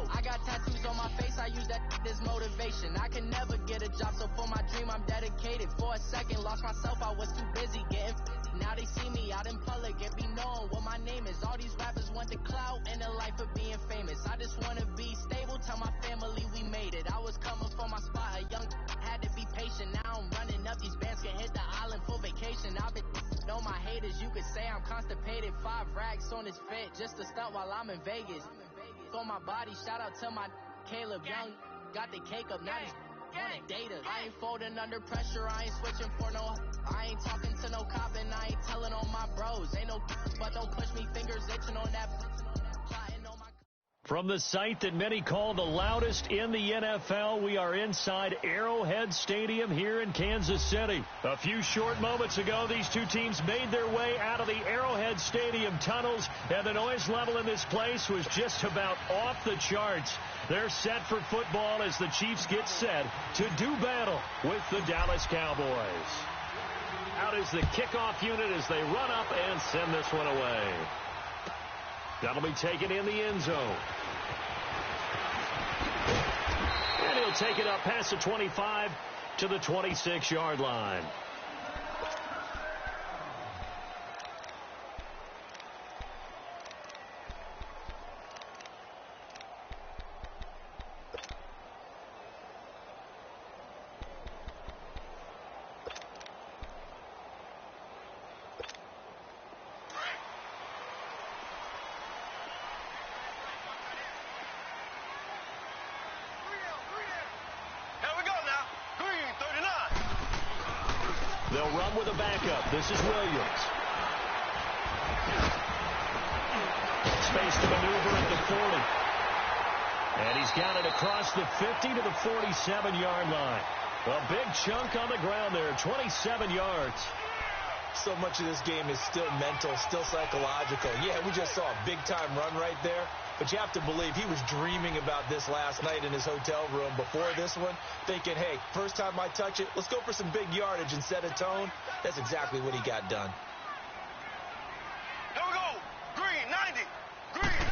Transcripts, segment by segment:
go. I got tattoos on my face, I use that as motivation. I can never get a job, so for my dream I'm dedicated. For a second, lost myself, I was too busy getting now they see me out in public and be known what my name is. All these rappers want the clout and the life of being famous. I just wanna be stable, tell my family we made it. I was coming for my spot, a young had to be patient. Now I'm running up, these bands can hit the island for vacation. I've been know my haters, you could say I'm constipated. 5 racks on his fit, just to stunt while I'm in Vegas. For my body, shout out to my Caleb Young. Got the cake up, now he's wanna date us. I ain't folding under pressure, I ain't switching for no. I ain't talking to no cop and I ain't telling on my bros. Ain't no but don't push me, fingers itching on that. From the site that many call the loudest in the NFL, we are inside Arrowhead Stadium here in Kansas City. A few short moments ago, these two teams made their way out of the Arrowhead Stadium tunnels, and the noise level in this place was just about off the charts. They're set for football as the Chiefs get set to do battle with the Dallas Cowboys. Out is the kickoff unit as they run up and send this one away. That'll be taken in the end zone. And he'll take it up past the 25 to the 26-yard line. They'll run with a backup. This is Williams. Space to maneuver at the 40. And he's got it across the 50 to the 47-yard line. A big chunk on the ground there, 27 yards. So much of this game is still mental, still psychological. Yeah, we just saw a big-time run right there. But you have to believe he was dreaming about this last night in his hotel room before this one, thinking, hey, first time I touch it, let's go for some big yardage and set a tone. That's exactly what he got done. Here we go. Green, 90. Green.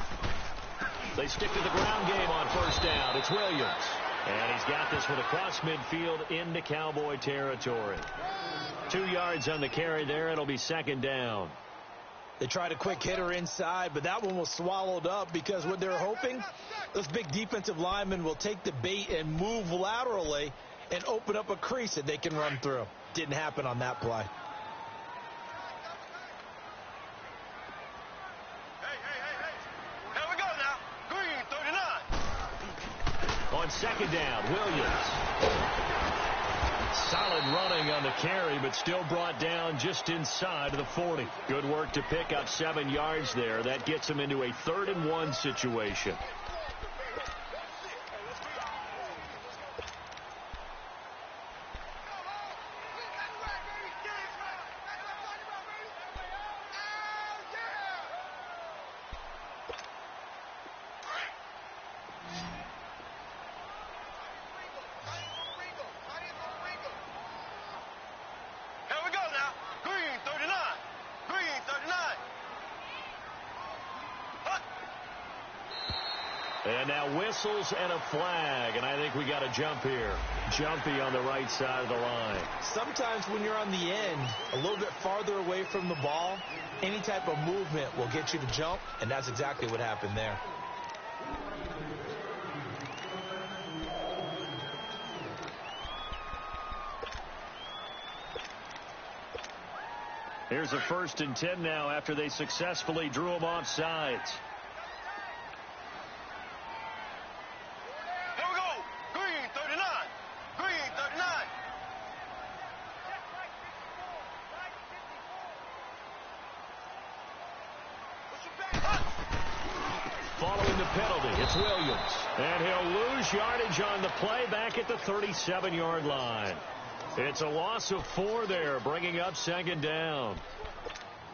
They stick to the ground game on first down. It's Williams. And he's got this one across midfield into Cowboy territory. 2 yards on the carry there. It'll be second down. They tried a quick hitter inside, but that one was swallowed up because what they're hoping, those big defensive linemen will take the bait and move laterally and open up a crease that they can run through. Didn't happen on that play. Hey. Here we go now. Green, 39. On second down, Williams. Solid running on the carry, but still brought down just inside of the 40. Good work to pick up 7 yards there. That gets him into a 3rd and 1 situation. And now whistles and a flag, and I think we got a jump here. Jumpy on the right side of the line. Sometimes when you're on the end, a little bit farther away from the ball, any type of movement will get you to jump, and that's exactly what happened there. Here's a 1st and 10 now after they successfully drew him off sides. Following the penalty, it's Williams. And he'll lose yardage on the play back at the 37-yard line. It's a loss of 4 there, bringing up second down.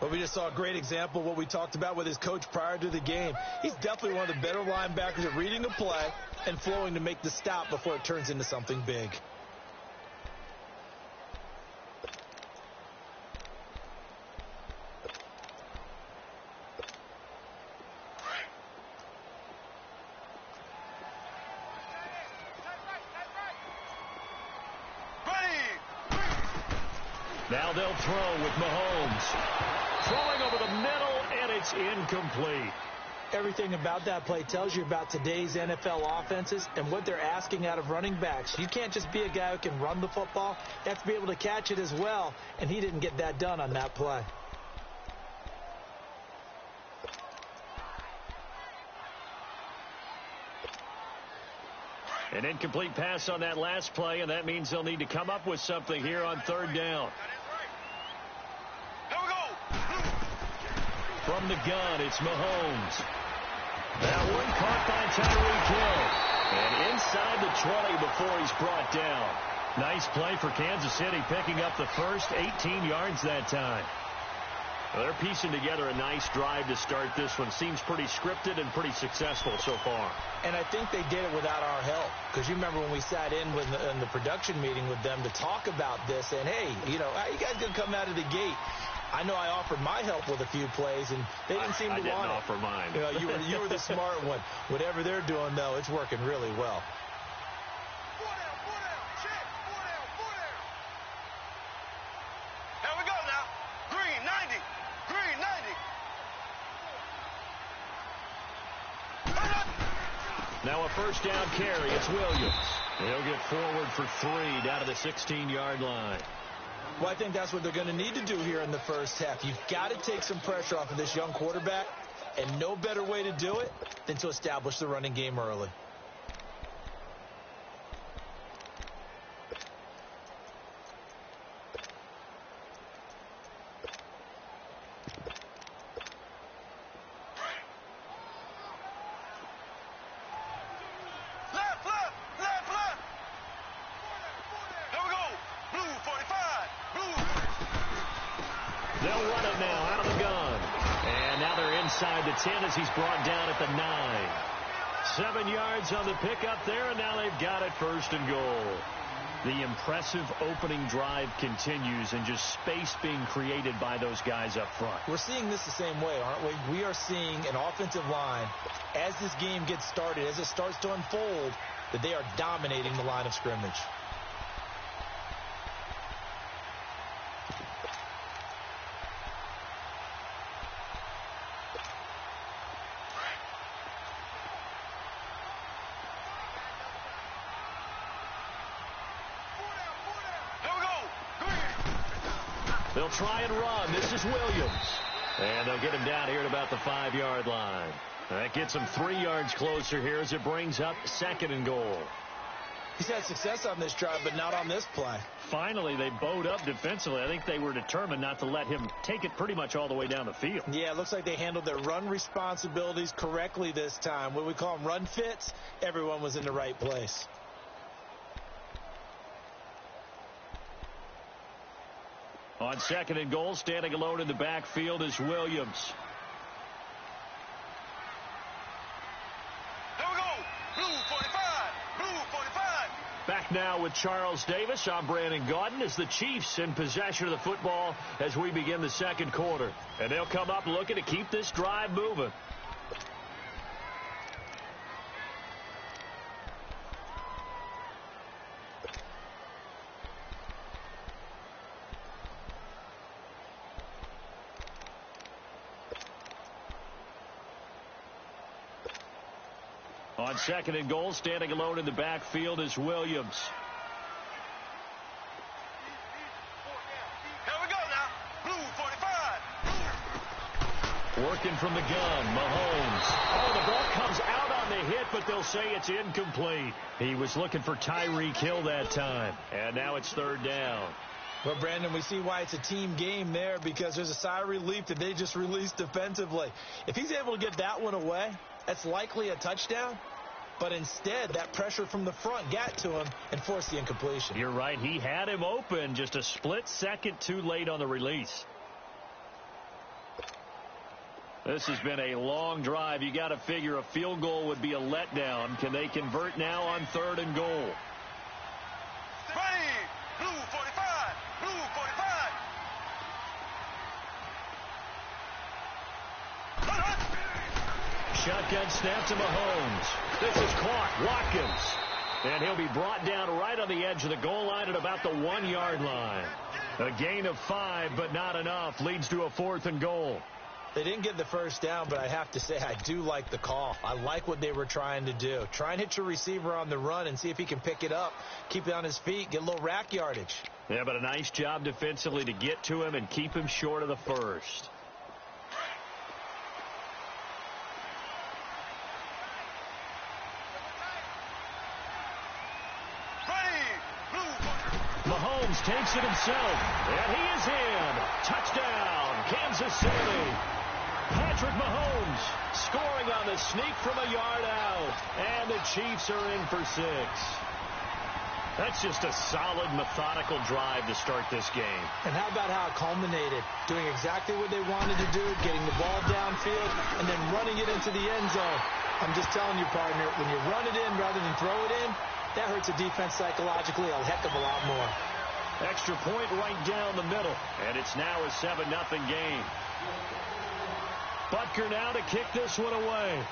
Well, we just saw a great example of what we talked about with his coach prior to the game. He's definitely one of the better linebackers at reading a play and flowing to make the stop before it turns into something big. Now they'll throw with Mahomes. Throwing over the middle, and it's incomplete. Everything about that play tells you about today's NFL offenses and what they're asking out of running backs. You can't just be a guy who can run the football. You have to be able to catch it as well, and he didn't get that done on that play. An incomplete pass on that last play, and that means they'll need to come up with something here on third down. Here we go. From the gun, it's Mahomes. That one caught by Tyreek Hill. And inside the 20 before he's brought down. Nice play for Kansas City, picking up the first 18 yards that time. Well, they're piecing together a nice drive to start this one. Seems pretty scripted and pretty successful so far. And I think they did it without our help. Because you remember when we sat in the production meeting with them to talk about this. And, hey, you know, how you guys going to come out of the gate? I know I offered my help with a few plays, and they didn't seem to want it. I didn't offer mine. You know, you were the smart one. Whatever they're doing, though, it's working really well. 4 down, check, 4 down. Here we go now. Green, 90. Green, 90. Now a first down carry. It's Williams. He'll get forward for 3 down to the 16-yard line. Well, I think that's what they're going to need to do here in the first half. You've got to take some pressure off of this young quarterback, and no better way to do it than to establish the running game early. They'll run it now out of the gun. And now they're inside the 10 as he's brought down at the 9. 7 yards on the pickup there, and now they've got it first and goal. The impressive opening drive continues, and just space being created by those guys up front. We're seeing this the same way, aren't we? We are seeing an offensive line, as this game gets started, as it starts to unfold, that they are dominating the line of scrimmage. They'll try and run. This is Williams. And they'll get him down here at about the 5-yard line. That gets him 3 yards closer here as it brings up 2nd and goal. He's had success on this drive, but not on this play. Finally, they bowed up defensively. I think they were determined not to let him take it pretty much all the way down the field. Yeah, it looks like they handled their run responsibilities correctly this time. What we call them run fits, everyone was in the right place. On 2nd and goal, standing alone in the backfield is Williams. Here we go. Blue 45. Blue 45. Back now with Charles Davis. I'm Brandon Gaudin as the Chiefs in possession of the football as we begin the 2nd quarter. And they'll come up looking to keep this drive moving. On 2nd and goal, standing alone in the backfield is Williams. Here we go now. Blue 45. Working from the gun, Mahomes. Oh, the ball comes out on the hit, but they'll say it's incomplete. He was looking for Tyreek Hill that time. And now it's 3rd down. Well, Brandon, we see why it's a team game there, because there's a sigh of relief that they just released defensively. If he's able to get that one away, that's likely a touchdown. But instead, that pressure from the front got to him and forced the incompletion. You're right. He had him open, just a split second too late on the release. This has been a long drive. You got to figure a field goal would be a letdown. Can they convert now on 3rd and goal? Ready. Blue 45. Blue 45. Shotgun snap to Mahomes. This is caught. Watkins. And he'll be brought down right on the edge of the goal line at about the 1-yard line. A gain of 5, but not enough. Leads to a 4th and goal. They didn't get the first down, but I have to say I do like the call. I like what they were trying to do. Try and hit your receiver on the run and see if he can pick it up, keep it on his feet, get a little rack yardage. Yeah, but a nice job defensively to get to him and keep him short of the first. Mahomes takes it himself, and he is in. Touchdown, Kansas City. Patrick Mahomes scoring on the sneak from a yard out, and the Chiefs are in for 6. That's just a solid, methodical drive to start this game. And how about how it culminated? Doing exactly what they wanted to do, getting the ball downfield, and then running it into the end zone. I'm just telling you, partner, when you run it in rather than throw it in, that hurts a defense psychologically a heck of a lot more. Extra point right down the middle, and it's now a 7-0 game. Butker now to kick this one away.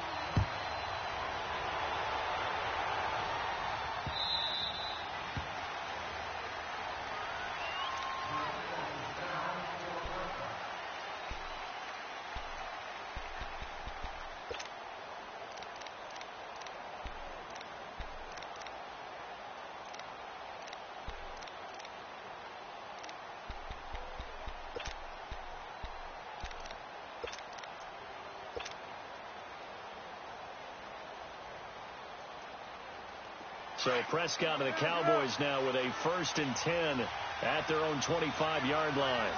So Prescott and the Cowboys now with a 1st and 10 at their own 25-yard line.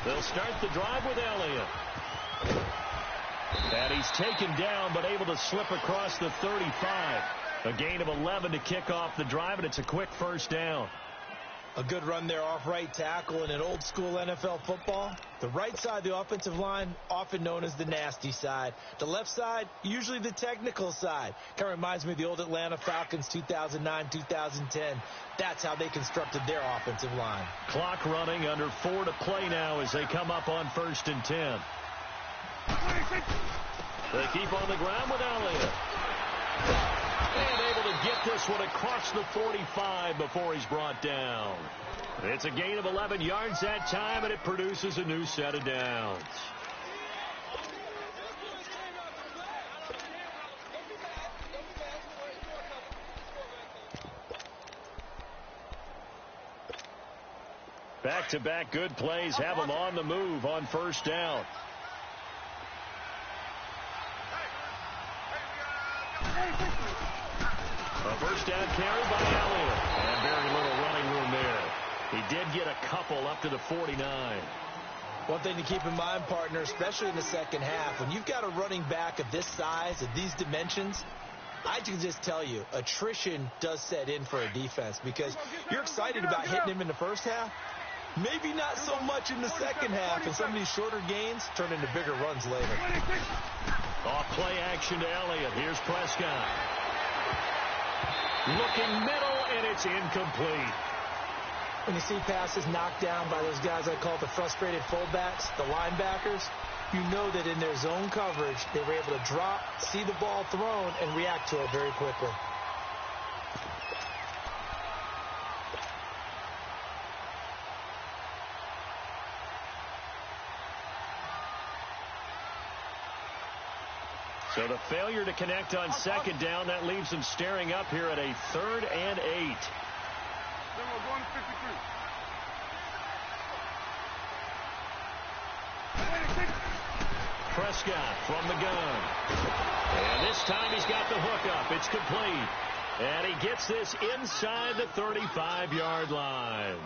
They'll start the drive with Elliott. And he's taken down but able to slip across the 35. A gain of 11 to kick off the drive, and it's a quick 1st down. A good run there off right tackle in an old-school NFL football. The right side of the offensive line, often known as the nasty side. The left side, usually the technical side. Kind of reminds me of the old Atlanta Falcons 2009-2010. That's how they constructed their offensive line. Clock running, under 4 to play now as they come up on 1st and 10. They keep on the ground with Elliott. And able to get this one across the 45 before he's brought down. It's a gain of 11 yards that time, and it produces a new set of downs. Back-to-back good plays have them on the move on 1st down. A 1st down carry by Elliott. And very little running room there. He did get a couple up to the 49. One thing to keep in mind, partner, especially in the second half, when you've got a running back of this size, of these dimensions, I can just tell you, attrition does set in for a defense because you're excited about hitting him in the first half. Maybe not so much in the second half, and some of these shorter gains turn into bigger runs later. Off play action to Elliott. Here's Prescott. Looking middle, and it's incomplete. When you see passes knocked down by those guys I call the frustrated fullbacks, the linebackers, you know that in their zone coverage, they were able to drop, see the ball thrown, and react to it very quickly. So the failure to connect on 2nd down, that leaves them staring up here at a 3rd and 8. Then we're going to 53. Prescott from the gun. And this time he's got the hook up. It's complete. And he gets this inside the 35-yard line.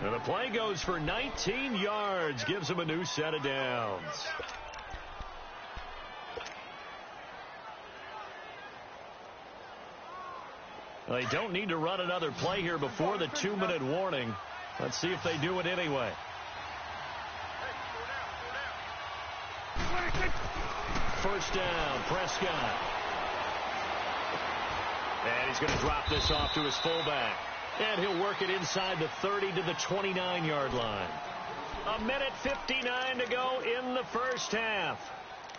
And the play goes for 19 yards. Gives him a new set of downs. They don't need to run another play here before the 2-minute warning. Let's see if they do it anyway. 1st down, Prescott. And he's going to drop this off to his fullback. And he'll work it inside the 30 to the 29-yard line. A minute 59 to go in the first half.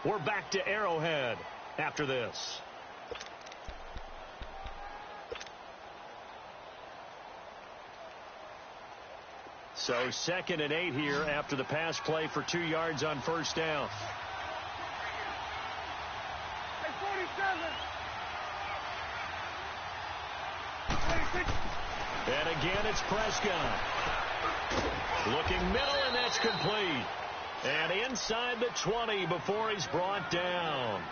We're back to Arrowhead after this. So 2nd and 8 here after the pass play for 2 yards on first down. And again, it's Prescott. Looking middle, and that's complete. And inside the 20 before he's brought down.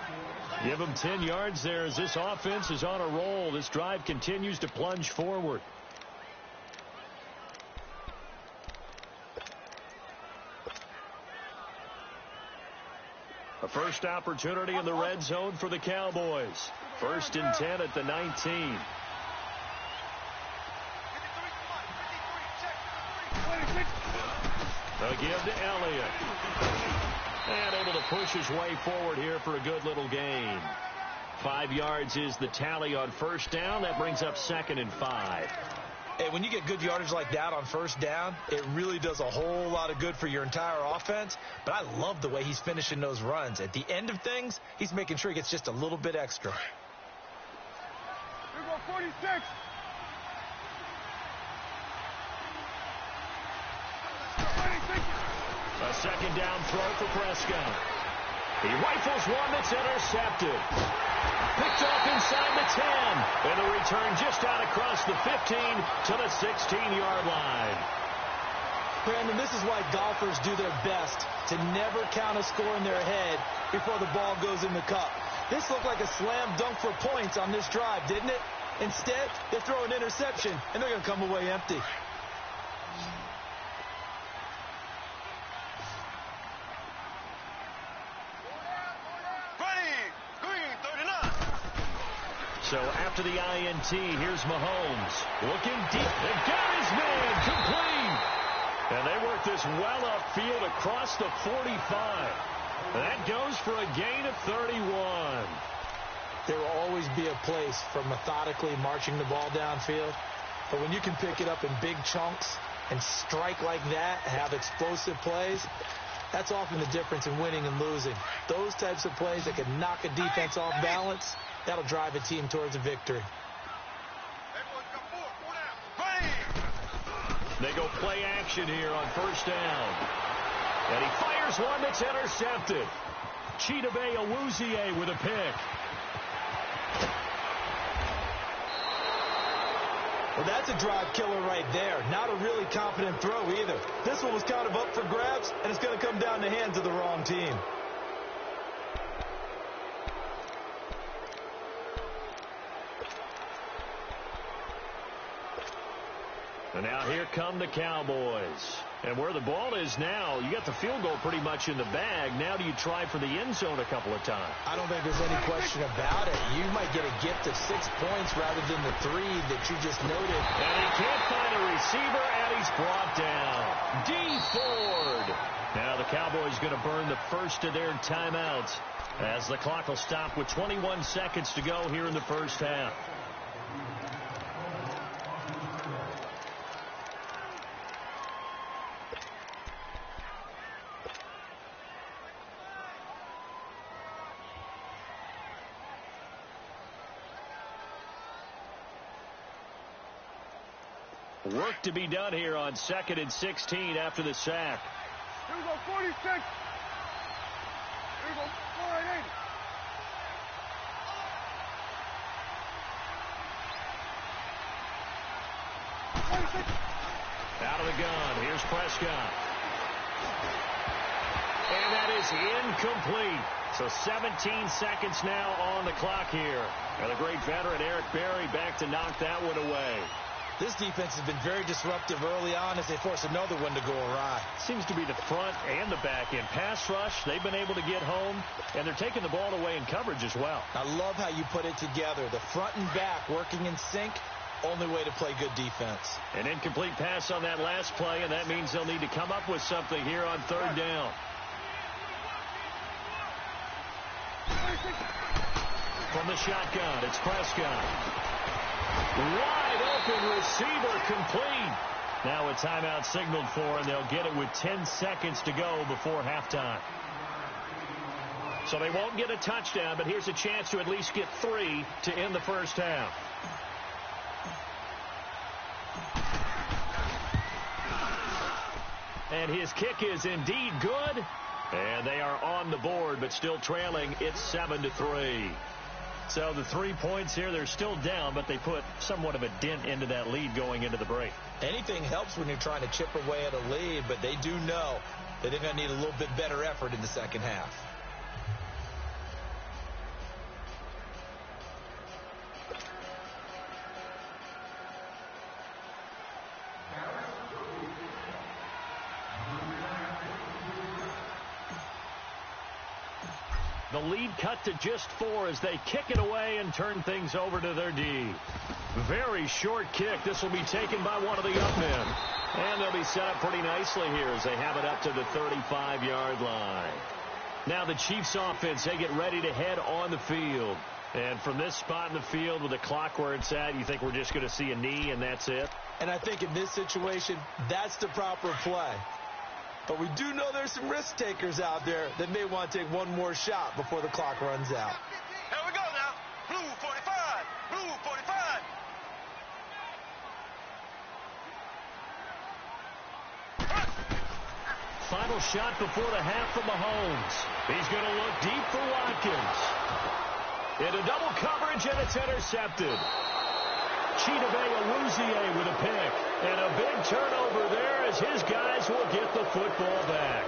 Give him 10 yards there as this offense is on a roll. This drive continues to plunge forward. A first opportunity in the red zone for the Cowboys. 1st and 10 at the 19. They'll give to Elliott. And able to push his way forward here for a good little gain. 5 yards is the tally on first down. That brings up 2nd and 5. Hey, when you get good yardage like that on first down, it really does a whole lot of good for your entire offense. But I love the way he's finishing those runs. At the end of things, he's making sure he gets just a little bit extra. Here go 46. A 2nd down throw for Prescott. He rifles one that's intercepted. Picked off inside the 10. And the return just out across the 15 to the 16-yard line. Brandon, this is why golfers do their best to never count a score in their head before the ball goes in the cup. This looked like a slam dunk for points on this drive, didn't it? Instead, they throw an interception, and they're going to come away empty. So after the INT, here's Mahomes. Looking deep. They've got his man complete. And they work this well upfield across the 45. That goes for a gain of 31. There will always be a place for methodically marching the ball downfield. But when you can pick it up in big chunks and strike like that and have explosive plays, that's often the difference in winning and losing. Those types of plays that can knock a defense off balance, that'll drive a team towards a victory. They go play action here on first down. And he fires one that's intercepted. Chidobe Awuzie with a pick. Well, that's a drive killer right there. Not a really confident throw either. This one was kind of up for grabs, and it's going to come down the hands of the wrong team. And now here come the Cowboys. And where the ball is now, you got the field goal pretty much in the bag. Now do you try for the end zone a couple of times? I don't think there's any question about it. You might get a gift of 6 points rather than the 3 that you just noted. And he can't find a receiver, and he's brought down. D. Ford. Now the Cowboys going to burn the first of their timeouts as the clock will stop with 21 seconds to go here in the first half. Work to be done here on 2nd and 16 after the sack. Here we go, 46. Here we go, 480. Out of the gun. Here's Prescott. And that is incomplete. So 17 seconds now on the clock here. And the great veteran Eric Berry back to knock that one away. This defense has been very disruptive early on as they force another one to go awry. Seems to be the front and the back end. Pass rush, they've been able to get home, and they're taking the ball away in coverage as well. I love how you put it together. The front and back working in sync, only way to play good defense. An incomplete pass on that last play, and that means they'll need to come up with something here on third down. From the shotgun, it's Prescott. Wide open receiver complete. Now a timeout signaled for, and they'll get it with 10 seconds to go before halftime. So they won't get a touchdown, but here's a chance to at least get 3 to end the first half. And his kick is indeed good. And they are on the board, but still trailing. It's 7-3. So the 3 points here, they're still down, but they put somewhat of a dent into that lead going into the break. Anything helps when you're trying to chip away at a lead, but they do know that they're going to need a little bit better effort in the second half. The lead cut to just 4 as they kick it away and turn things over to their D. Very short kick. This will be taken by one of the up men. And they'll be set up pretty nicely here as they have it up to the 35-yard line. Now the Chiefs offense, they get ready to head on the field. And from this spot in the field with the clock where it's at, you think we're just going to see a knee and that's it? And I think in this situation, that's the proper play. But we do know there's some risk takers out there that may want to take one more shot before the clock runs out. Here we go now. Blue 45. Blue 45. Final shot before the half from Mahomes. He's going to look deep for Watkins. Into double coverage, and it's intercepted. Chidobe with a pick. And a big turnover there as his guys will get the football back.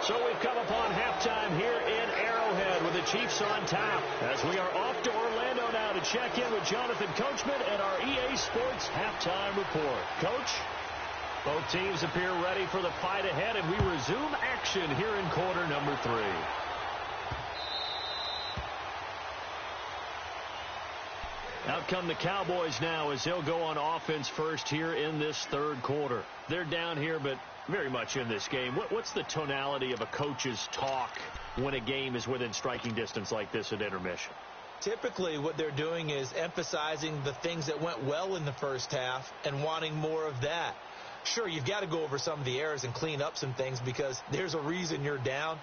So we've come upon halftime here in Arrowhead with the Chiefs on top. As we are off to Orlando now to check in with Jonathan Coachman and our EA Sports halftime report. Coach, both teams appear ready for the fight ahead, and we resume action here in quarter number 3. Out come the Cowboys now as they'll go on offense first here in this third quarter. They're down here, but very much in this game. What's the tonality of a coach's talk when a game is within striking distance like this at intermission? Typically, what they're doing is emphasizing the things that went well in the first half and wanting more of that. Sure, you've got to go over some of the errors and clean up some things because there's a reason you're down.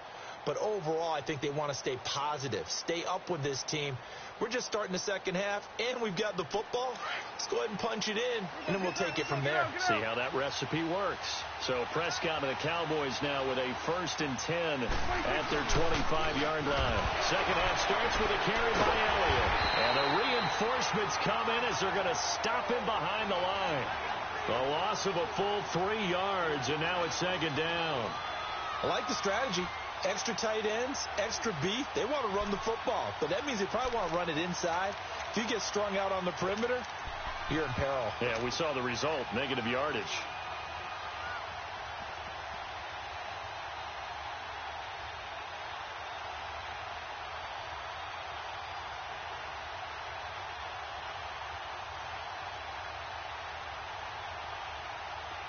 But overall, I think they want to stay positive, stay up with this team. We're just starting the second half, and we've got the football. Let's go ahead and punch it in, and then we'll take it from there. See how that recipe works. So Prescott and the Cowboys now with a 1st and 10 at their 25-yard line. Second half starts with a carry by Elliott. And the reinforcements come in as they're going to stop him behind the line. The loss of a full 3 yards, and now it's second down. I like the strategy. Extra tight ends, extra beef. They want to run the football, but that means they probably want to run it inside. If you get strung out on the perimeter, you're in peril. Yeah, we saw the result, negative yardage.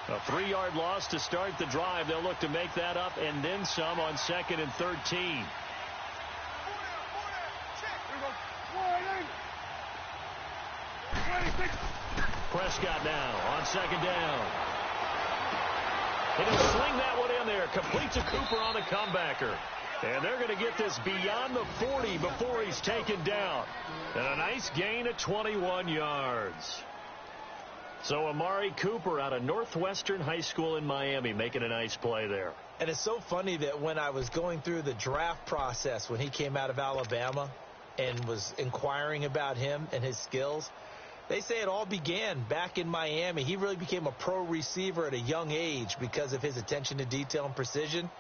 A 3-yard loss to start the drive. They'll look to make that up and then some on 2nd and 13. Prescott now on 2nd down. He'll sling that one in there. Complete to Cooper on the comebacker. And they're going to get this beyond the 40 before he's taken down. And a nice gain of 21 yards. So Amari Cooper out of Northwestern High School in Miami making a nice play there. And it's so funny that when I was going through the draft process when he came out of Alabama and was inquiring about him and his skills, they say it all began back in Miami. He really became a pro receiver at a young age because of his attention to detail and precision.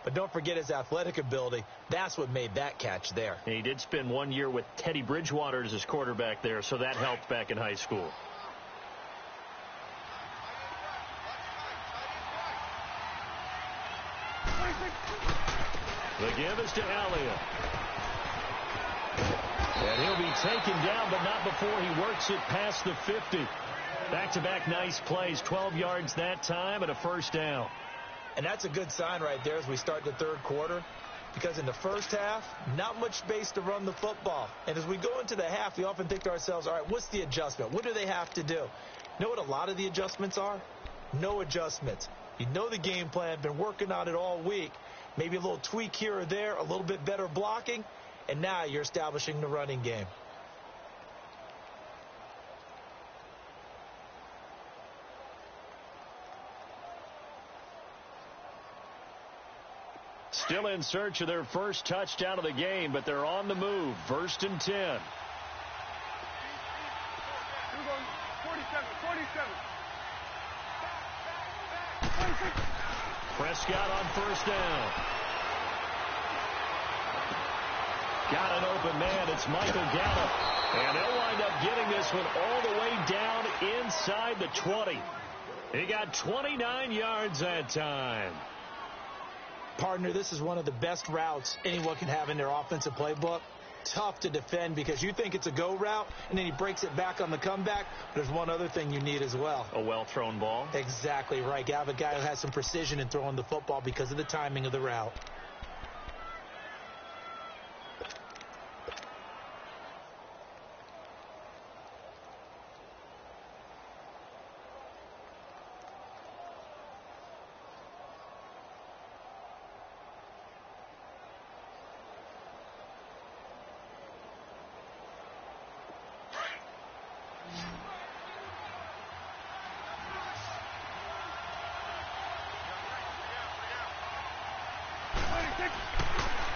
But don't forget his athletic ability. That's what made that catch there. And he did spend 1 year with Teddy Bridgewater as his quarterback there, so that helped back in high school. The give is to Elliott. And he'll be taken down, but not before he works it past the 50. Back-to-back nice plays, 12 yards that time and a 1st down. And that's a good sign right there as we start the third quarter, because in the first half, not much space to run the football. And as we go into the half, we often think to ourselves, all right, what's the adjustment? What do they have to do? You know what a lot of the adjustments are? No adjustments. You know the game plan, been working on it all week. Maybe a little tweak here or there, a little bit better blocking, and now you're establishing the running game. Still in search of their first touchdown of the game, but they're on the move. 1st and 10. 47, 47. Prescott on 1st down. Got an open man. It's Michael Gallup. And they'll wind up getting this one all the way down inside the 20. He got 29 yards that time. Partner, this is one of the best routes anyone can have in their offensive playbook. Tough to defend because you think it's a go route, and then he breaks it back on the comeback. There's one other thing you need as well. A well-thrown ball. Exactly right. You have a guy who has some precision in throwing the football because of the timing of the route.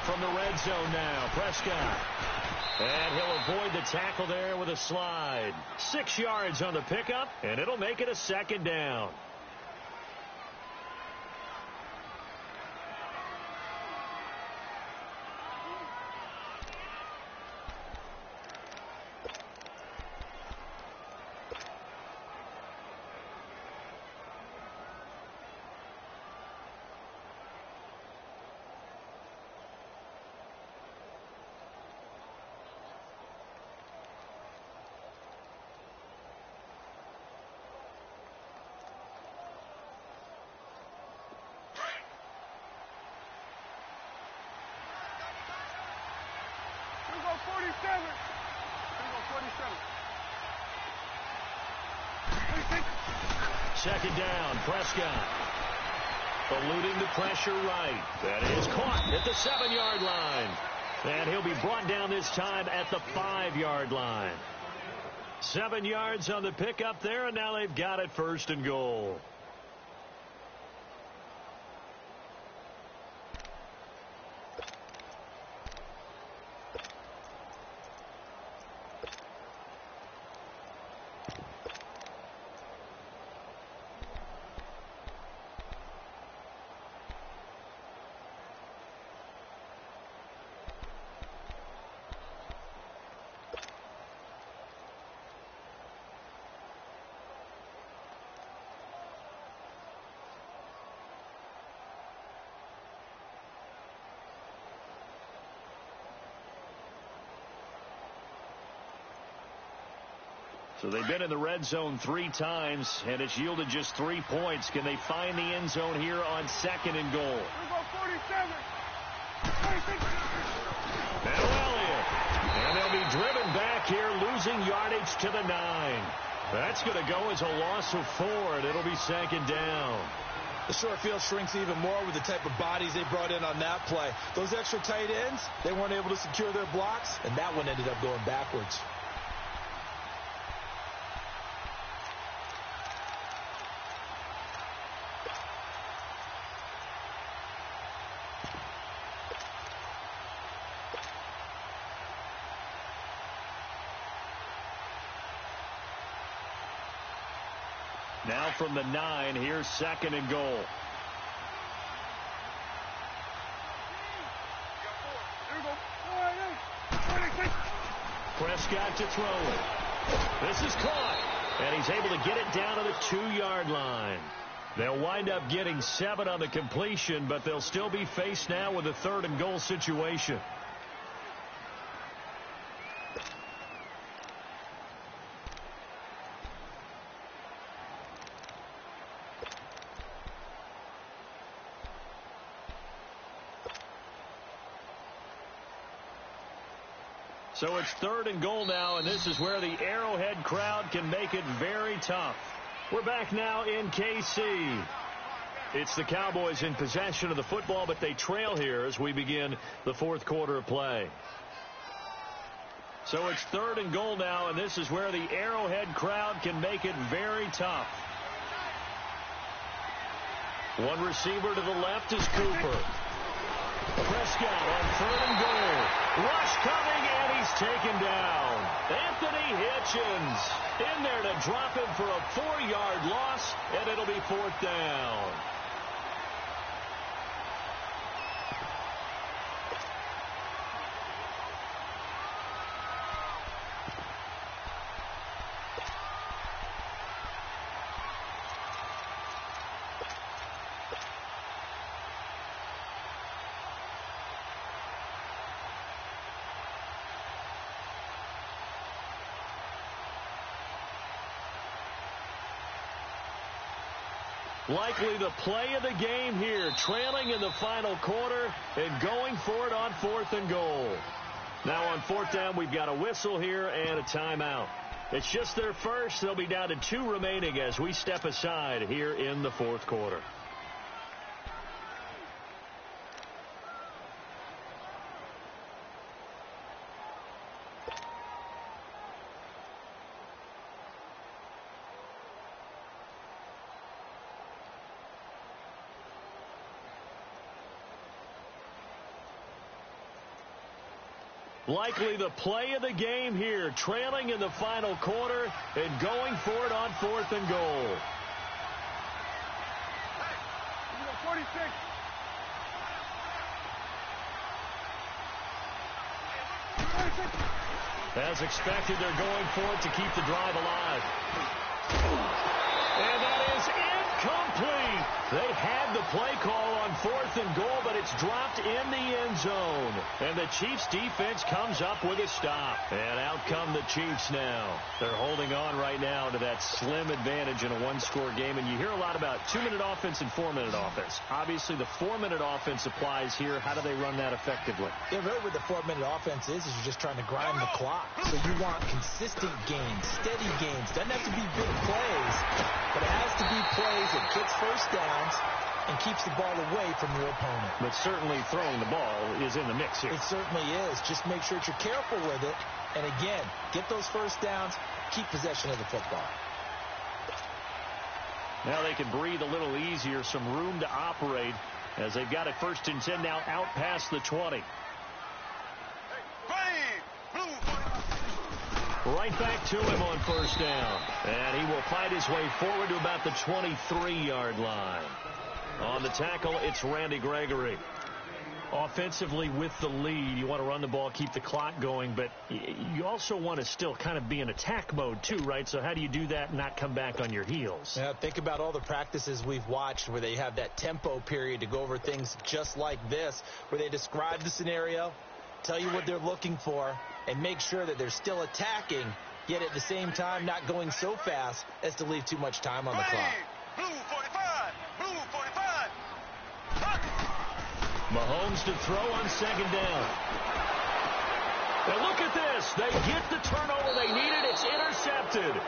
From the red zone now, Prescott. And he'll avoid the tackle there with a slide. 6 yards on the pickup, and it'll make it a 2nd down. Second down, Prescott. Eluding the pressure right. That is caught at the 7-yard line. And he'll be brought down this time at the 5-yard line. 7 yards on the pickup there, and now they've got it 1st and goal. So they've been in the red zone 3 times, and it's yielded just 3 points. Can they find the end zone here on 2nd and goal? Now Elliott. And they'll be driven back here, losing yardage to the 9. That's going to go as a loss of 4, and it'll be 2nd down. The short field shrinks even more with the type of bodies they brought in on that play. Those extra tight ends, they weren't able to secure their blocks, and that one ended up going backwards. Now from the 9, here's 2nd and goal. Prescott to throw it. This is caught, and he's able to get it down to the 2-yard line. They'll wind up getting 7 on the completion, but they'll still be faced now with a 3rd and goal situation. So it's 3rd and goal now, and this is where the Arrowhead crowd can make it very tough. We're back now in KC. It's the Cowboys in possession of the football, but they trail here as we begin the fourth quarter of play. So it's 3rd and goal now, and this is where the Arrowhead crowd can make it very tough. One receiver to the left is Cooper. Prescott on 3rd and goal. Rush coming, and he's taken down. Anthony Hitchens in there to drop him for a 4-yard loss, and it'll be 4th down. Likely the play of the game here, trailing in the final quarter and going for it on 4th and goal. Now on 4th down, we've got a whistle here and a timeout. It's just their first. They'll be down to 2 remaining as we step aside here in the 4th quarter. Likely the play of the game here, trailing in the final quarter and going for it on 4th and goal. 46. As expected, they're going for it to keep the drive alive. And that is incomplete. They had the play call on 4th and goal, but it's dropped in the end zone. And the Chiefs defense comes up with a stop. And out come the Chiefs now. They're holding on right now to that slim advantage in a 1-score game. And you hear a lot about 2-minute offense and 4-minute offense. Obviously, the 4-minute offense applies here. How do they run that effectively? Yeah, really what the 4-minute offense is you're just trying to grind the clock. So you want consistent gains, steady gains. Doesn't have to be big plays, but it has to be plays that gets first downs and keeps the ball away from your opponent. But certainly throwing the ball is in the mix here. It certainly is. Just make sure that you're careful with it. And again, get those first downs, keep possession of the football. Now they can breathe a little easier, some room to operate as they've got it 1st and 10 now out past the 20. Right back to him on 1st down. And he will fight his way forward to about the 23-yard line. On the tackle, it's Randy Gregory. Offensively with the lead, you want to run the ball, keep the clock going, but you also want to still kind of be in attack mode too, right? So how do you do that and not come back on your heels? Yeah, think about all the practices we've watched where they have that tempo period to go over things just like this, where they describe the scenario, tell you what they're looking for, and make sure that they're still attacking, yet at the same time not going so fast as to leave too much time on the clock. Blue 45. Blue 45. Mahomes to throw on 2nd down. And look at this. They get the turnover they needed. It's intercepted.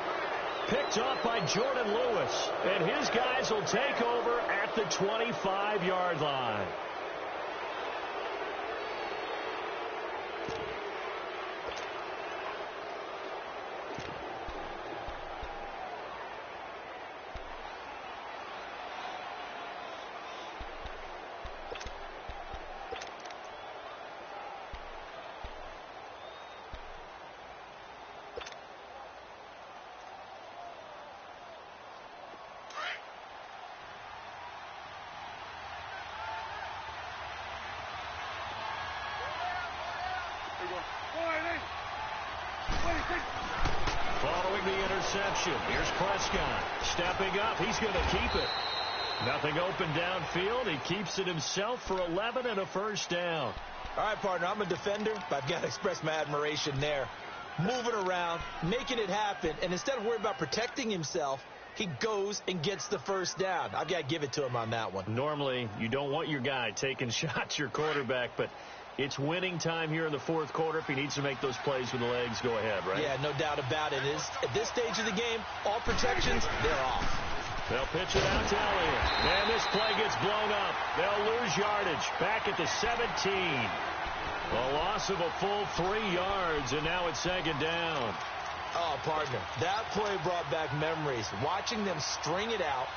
Picked off by Jordan Lewis. And his guys will take over at the 25-yard line. Following the interception, here's Prescott. Stepping up, he's going to keep it. Nothing open downfield. He keeps it himself for 11 and a 1st down. All right, partner, I'm a defender, but I've got to express my admiration there. Moving around, making it happen, and instead of worrying about protecting himself, he goes and gets the 1st down. I've got to give it to him on that one. Normally, you don't want your guy taking shots, your quarterback, but It's winning time here in the fourth quarter. If he needs to make those plays with the legs, go ahead, right? Yeah, no doubt about it. At this stage of the game, all protections, they're off. They'll pitch it out to Elliott. And this play gets blown up. They'll lose yardage. Back at the 17. A loss of a full 3 yards, and now it's second down. Oh, partner, that play brought back memories. Watching them string it out,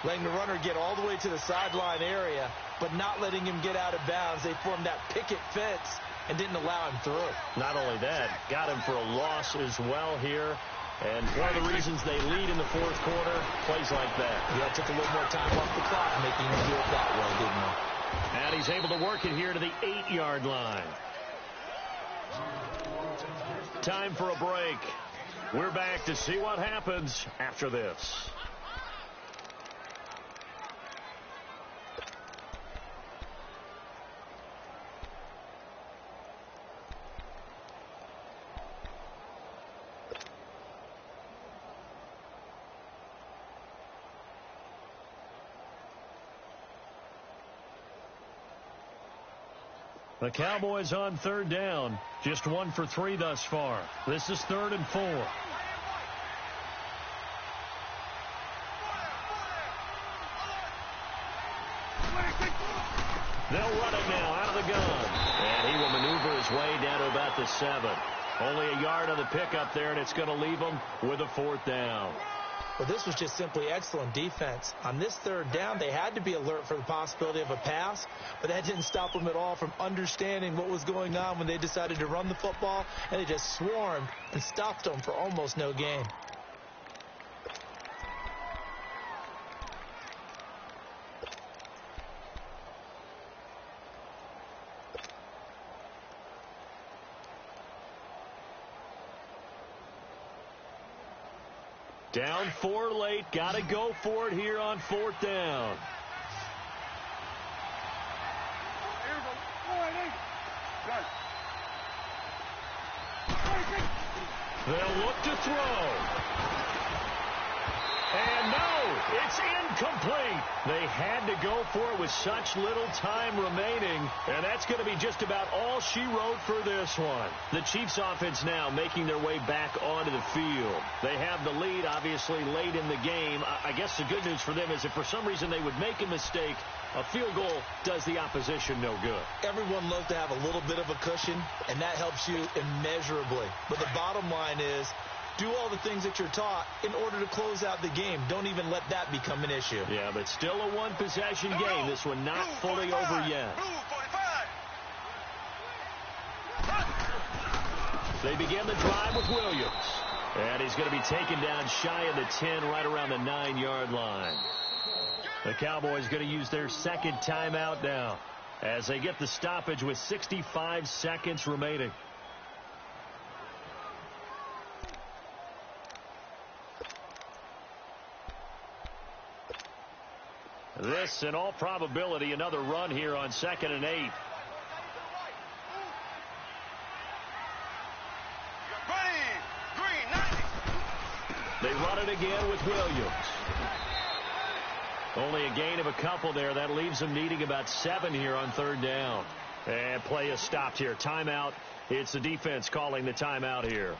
letting the runner get all the way to the sideline area, but not letting him get out of bounds. They formed that picket fence and didn't allow him through. Not only that, got him for a loss as well here. And one of the reasons they lead in the fourth quarter, plays like that. Yeah, took a little more time off the clock, making him do it that way, didn't he? And he's able to work it here to the 8-yard line. Time for a break. We're back to see what happens after this. The Cowboys on third down. Just 1 for 3 thus far. This is 3rd and 4. They'll run it now out of the gun. And he will maneuver his way down to about the 7. Only a yard on the pickup there, and it's going to leave him with a 4th down. Well, this was just simply excellent defense. On this 3rd down, they had to be alert for the possibility of a pass, but that didn't stop them at all from understanding what was going on when they decided to run the football, and they just swarmed and stopped them for almost no gain. Down 4 late. Got to go for it here on 4th down. They'll look to throw. And no, it's incomplete. They had to go for it with such little time remaining, and that's going to be just about all she wrote for this one. The Chiefs offense now making their way back onto the field. They have the lead, obviously, late in the game. I guess the good news for them is if for some reason they would make a mistake, a field goal does the opposition no good. Everyone loves to have a little bit of a cushion, and that helps you immeasurably. But the bottom line is, do all the things that you're taught in order to close out the game. Don't even let that become an issue. Yeah, but still a one-possession game. This one not fully over yet. They begin the drive with Williams. And he's going to be taken down shy of the 10, right around the 9-yard line. The Cowboys going to use their 2nd timeout now as they get the stoppage with 65 seconds remaining. This, in all probability, another run here on 2nd and 8. They run it again with Williams. Only a gain of a couple there. That leaves them needing about 7 here on 3rd down. And play is stopped here. Timeout. It's the defense calling the timeout here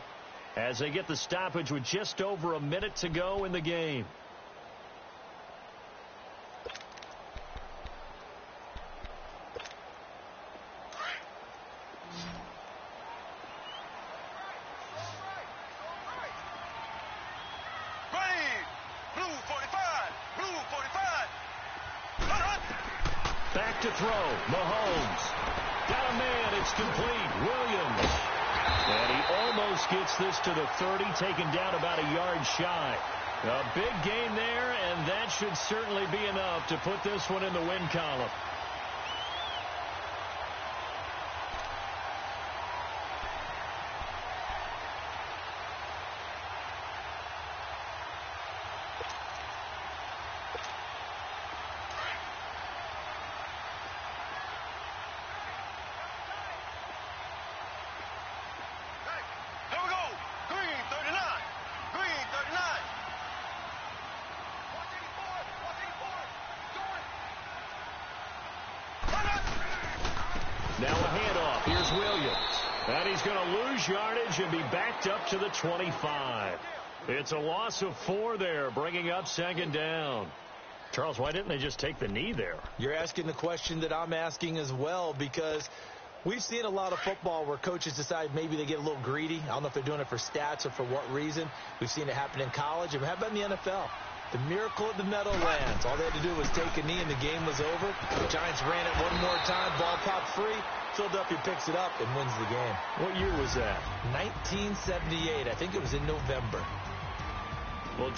as they get the stoppage with just over a minute to go in the game. Back to throw. Mahomes. Got a man. It's complete. Williams. And he almost gets this to the 30, taken down about a yard shy. A big gain there, and that should certainly be enough to put this one in the win column. Now a handoff. Here's Williams. And he's going to lose yardage and be backed up to the 25. It's a loss of 4 there, bringing up second down. Charles, why didn't they just take the knee there? You're asking the question that I'm asking as well, because we've seen a lot of football where coaches decide maybe they get a little greedy. I don't know if they're doing it for stats or for what reason. We've seen it happen in college. And how about in the NFL? The miracle of the Meadowlands. All they had to do was take a knee and the game was over. The Giants ran it one more time. Ball popped free. Philadelphia picks it up and wins the game. What year was that? 1978. I think it was in November. Well,